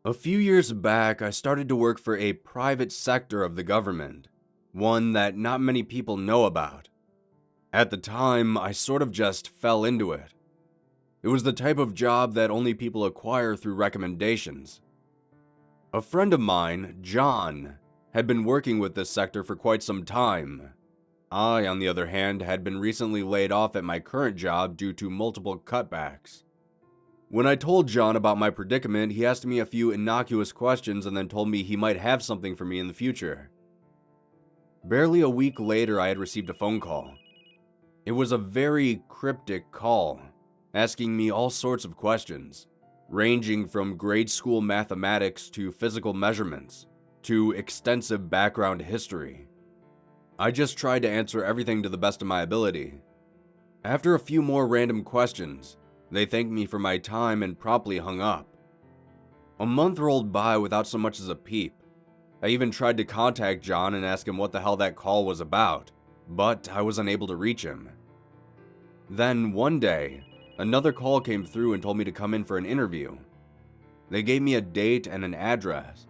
A few years back, I started to work for a private sector of the government, one that not many people know about. At the time, I sort of just fell into it. It was the type of job that only people acquire through recommendations. A friend of mine, John, had been working with this sector for quite some time. I, on the other hand, had been recently laid off at my current job due to multiple cutbacks. When I told John about my predicament, he asked me a few innocuous questions and then told me he might have something for me in the future. Barely a week later, I had received a phone call. It was a very cryptic call, asking me all sorts of questions, ranging from grade school mathematics to physical measurements, to extensive background history. I just tried to answer everything to the best of my ability. After a few more random questions, they thanked me for my time and promptly hung up. A month rolled by without so much as a peep. I even tried to contact John and ask him what the hell that call was about, but I was unable to reach him. Then, one day, another call came through and told me to come in for an interview. They gave me a date and an address.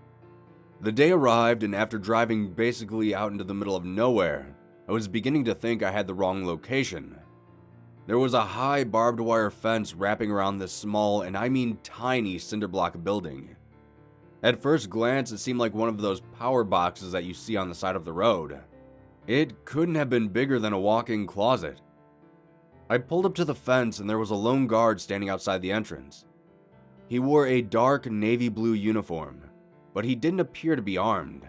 The day arrived, and after driving basically out into the middle of nowhere, I was beginning to think I had the wrong location. There was a high barbed wire fence wrapping around this small, and I mean tiny, cinder block building. At first glance, it seemed like one of those power boxes that you see on the side of the road. It couldn't have been bigger than a walk-in closet. I pulled up to the fence and there was a lone guard standing outside the entrance. He wore a dark navy blue uniform, but he didn't appear to be armed.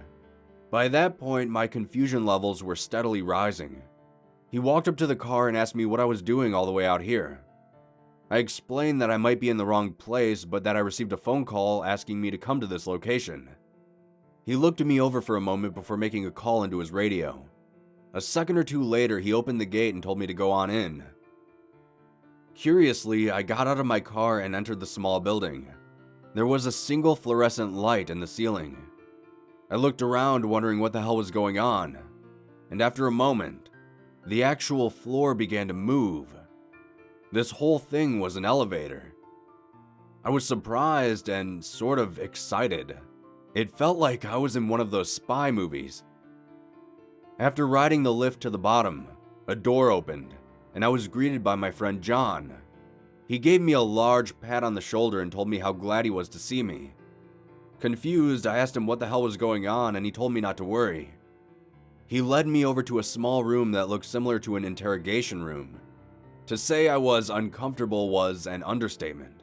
By that point, my confusion levels were steadily rising. He walked up to the car and asked me what I was doing all the way out here. I explained that I might be in the wrong place, but that I received a phone call asking me to come to this location. He looked me over for a moment before making a call into his radio. A second or two later, he opened the gate and told me to go on in. Curiously, I got out of my car and entered the small building. There was a single fluorescent light in the ceiling. I looked around wondering what the hell was going on, and after a moment, the actual floor began to move. This whole thing was an elevator. I was surprised and sort of excited. It felt like I was in one of those spy movies. After riding the lift to the bottom, a door opened, and I was greeted by my friend John. He gave me a large pat on the shoulder and told me how glad he was to see me. Confused, I asked him what the hell was going on, and he told me not to worry. He led me over to a small room that looked similar to an interrogation room. To say I was uncomfortable was an understatement.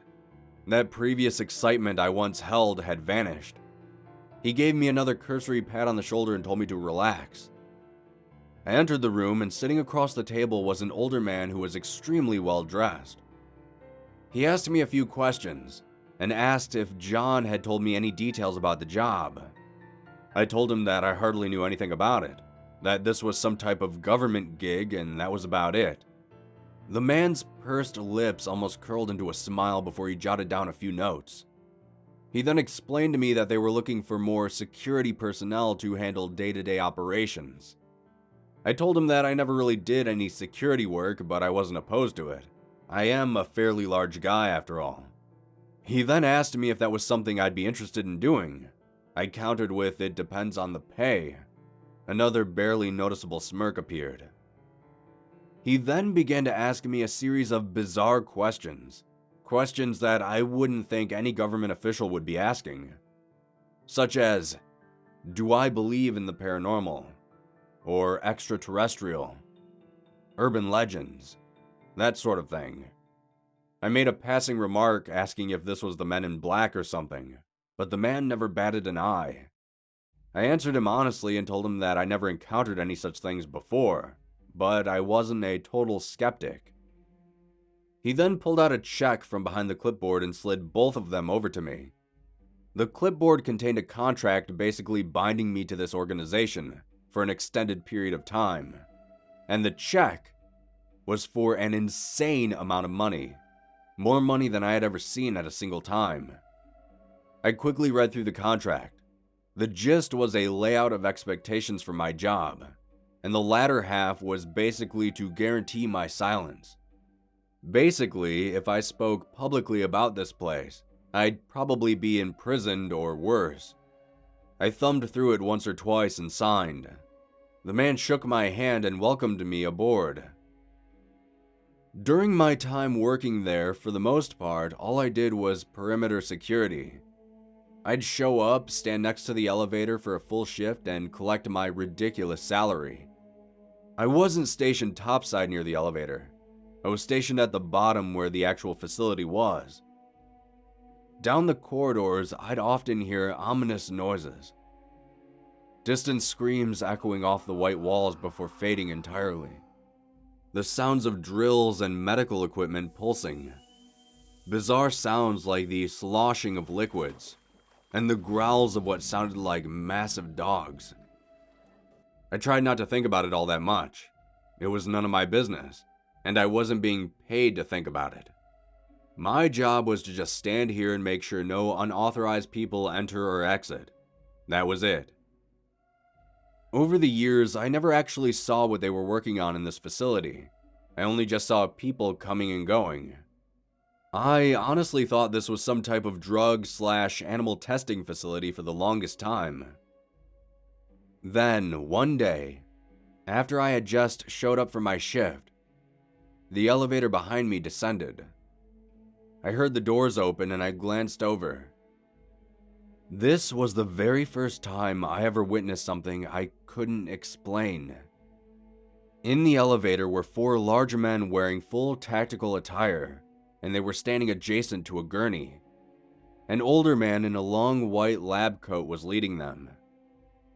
That previous excitement I once held had vanished. He gave me another cursory pat on the shoulder and told me to relax. I entered the room, and sitting across the table was an older man who was extremely well dressed. He asked me a few questions, and asked if John had told me any details about the job. I told him that I hardly knew anything about it, that this was some type of government gig, and that was about it. The man's pursed lips almost curled into a smile before he jotted down a few notes. He then explained to me that they were looking for more security personnel to handle day-to-day operations. I told him that I never really did any security work, but I wasn't opposed to it. I am a fairly large guy after all. He then asked me if that was something I'd be interested in doing. I countered with, "It depends on the pay." Another barely noticeable smirk appeared. He then began to ask me a series of bizarre questions. Questions that I wouldn't think any government official would be asking. Such as, do I believe in the paranormal? Or extraterrestrial? Urban legends? That sort of thing. I made a passing remark asking if this was the Men in Black or something, but the man never batted an eye. I answered him honestly and told him that I never encountered any such things before, but I wasn't a total skeptic. He then pulled out a check from behind the clipboard and slid both of them over to me. The clipboard contained a contract basically binding me to this organization for an extended period of time, and the check was for an insane amount of money, more money than I had ever seen at a single time. I quickly read through the contract. The gist was a layout of expectations for my job, and the latter half was basically to guarantee my silence. Basically, if I spoke publicly about this place, I'd probably be imprisoned or worse. I thumbed through it once or twice and signed. The man shook my hand and welcomed me aboard. During my time working there, for the most part, all I did was perimeter security. I'd show up, stand next to the elevator for a full shift, and collect my ridiculous salary. I wasn't stationed topside near the elevator. I was stationed at the bottom where the actual facility was. Down the corridors, I'd often hear ominous noises. Distant screams echoing off the white walls before fading entirely. The sounds of drills and medical equipment pulsing. Bizarre sounds like the sloshing of liquids, and the growls of what sounded like massive dogs. I tried not to think about it all that much. It was none of my business, and I wasn't being paid to think about it. My job was to just stand here and make sure no unauthorized people enter or exit. That was it. Over the years, I never actually saw what they were working on in this facility. I only just saw people coming and going. I honestly thought this was some type of drug/animal testing facility for the longest time. Then, one day, after I had just showed up for my shift, the elevator behind me descended. I heard the doors open and I glanced over. This was the very first time I ever witnessed something I couldn't explain. In the elevator were 4 large men wearing full tactical attire, and they were standing adjacent to a gurney. An older man in a long white lab coat was leading them.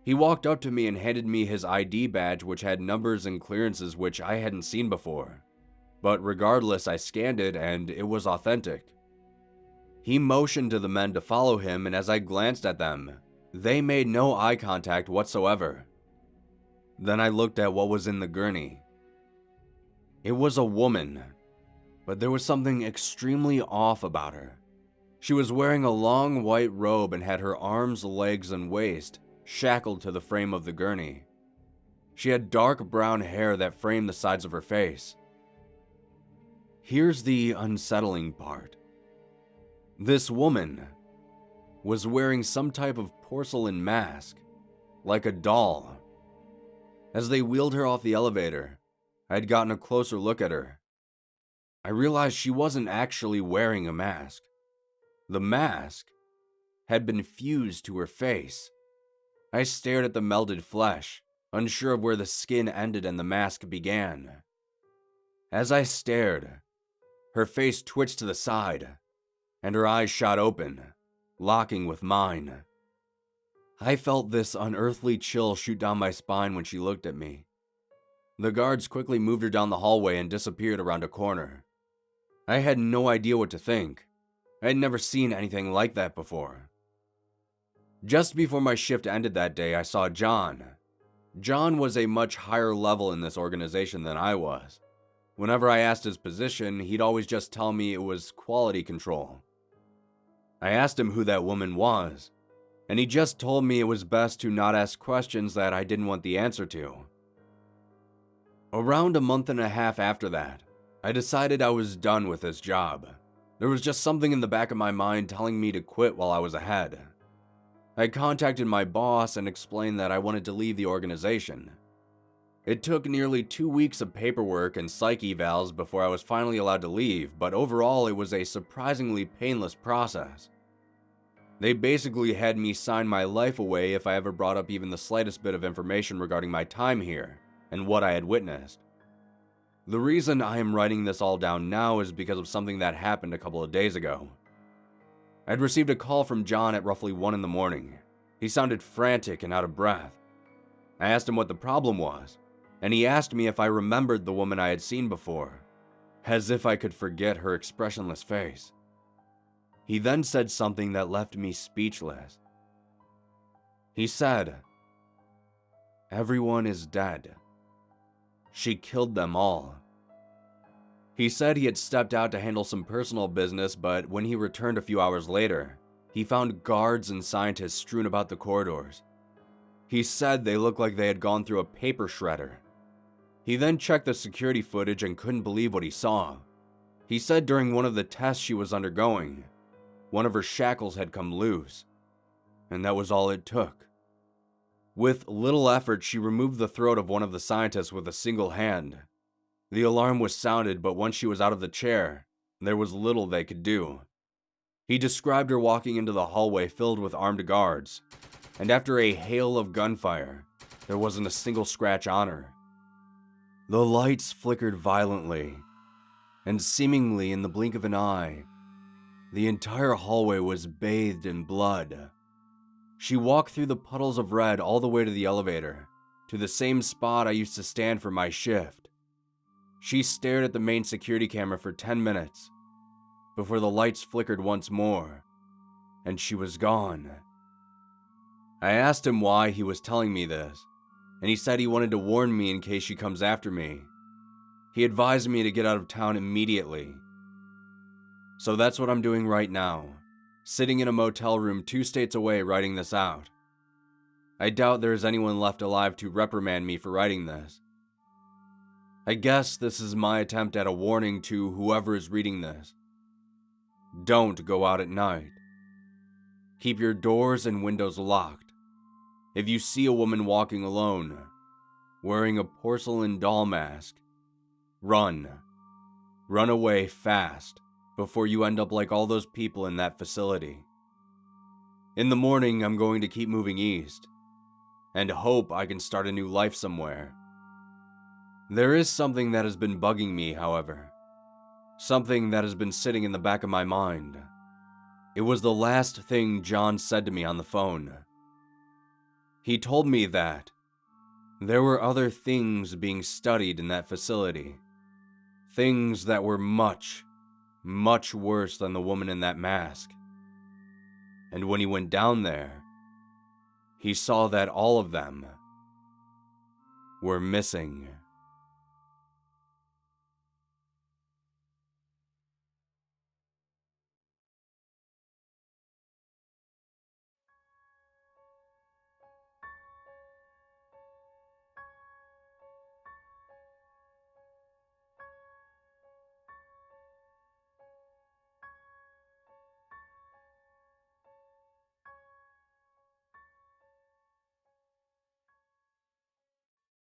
He walked up to me and handed me his ID badge, which had numbers and clearances which I hadn't seen before. But regardless, I scanned it and it was authentic. He motioned to the men to follow him, and as I glanced at them, they made no eye contact whatsoever. Then I looked at what was in the gurney. It was a woman, but there was something extremely off about her. She was wearing a long white robe and had her arms, legs, and waist shackled to the frame of the gurney. She had dark brown hair that framed the sides of her face. Here's the unsettling part. This woman was wearing some type of porcelain mask, like a doll. As they wheeled her off the elevator, I had gotten a closer look at her. I realized she wasn't actually wearing a mask. The mask had been fused to her face. I stared at the melted flesh, unsure of where the skin ended and the mask began. As I stared, her face twitched to the side, and her eyes shot open, locking with mine. I felt this unearthly chill shoot down my spine when she looked at me. The guards quickly moved her down the hallway and disappeared around a corner. I had no idea what to think. I had never seen anything like that before. Just before my shift ended that day, I saw John. John was a much higher level in this organization than I was. Whenever I asked his position, he'd always just tell me it was quality control. I asked him who that woman was, and he just told me it was best to not ask questions that I didn't want the answer to. Around a month and a half after that, I decided I was done with this job. There was just something in the back of my mind telling me to quit while I was ahead. I contacted my boss and explained that I wanted to leave the organization. It took nearly 2 weeks of paperwork and psych evals before I was finally allowed to leave, but overall it was a surprisingly painless process. They basically had me sign my life away if I ever brought up even the slightest bit of information regarding my time here and what I had witnessed. The reason I am writing this all down now is because of something that happened a couple of days ago. I'd received a call from John at roughly 1 in the morning. He sounded frantic and out of breath. I asked him what the problem was, and he asked me if I remembered the woman I had seen before, as if I could forget her expressionless face. He then said something that left me speechless. He said, "Everyone is dead. She killed them all." He said he had stepped out to handle some personal business, but when he returned a few hours later, he found guards and scientists strewn about the corridors. He said they looked like they had gone through a paper shredder. He then checked the security footage and couldn't believe what he saw. He said during one of the tests she was undergoing, One of her shackles had come loose, and that was all it took. With little effort, she removed the throat of one of the scientists with a single hand. The alarm was sounded, but once she was out of the chair, there was little they could do. He described her walking into the hallway filled with armed guards, and after a hail of gunfire, there wasn't a single scratch on her. The lights flickered violently, and seemingly in the blink of an eye, the entire hallway was bathed in blood. She walked through the puddles of red all the way to the elevator, to the same spot I used to stand for my shift. She stared at the main security camera for 10 minutes, before the lights flickered once more, and she was gone. I asked him why he was telling me this, and he said he wanted to warn me in case she comes after me. He advised me to get out of town immediately. So that's what I'm doing right now, sitting in a motel room 2 states away writing this out. I doubt there is anyone left alive to reprimand me for writing this. I guess this is my attempt at a warning to whoever is reading this. Don't go out at night. Keep your doors and windows locked. If you see a woman walking alone, wearing a porcelain doll mask, run. Run away fast before you end up like all those people in that facility. In the morning, I'm going to keep moving east and hope I can start a new life somewhere. There is something that has been bugging me, however. Something that has been sitting in the back of my mind. It was the last thing John said to me on the phone. He told me that there were other things being studied in that facility. Things that were much, much worse than the woman in that mask. And when he went down there, he saw that all of them were missing.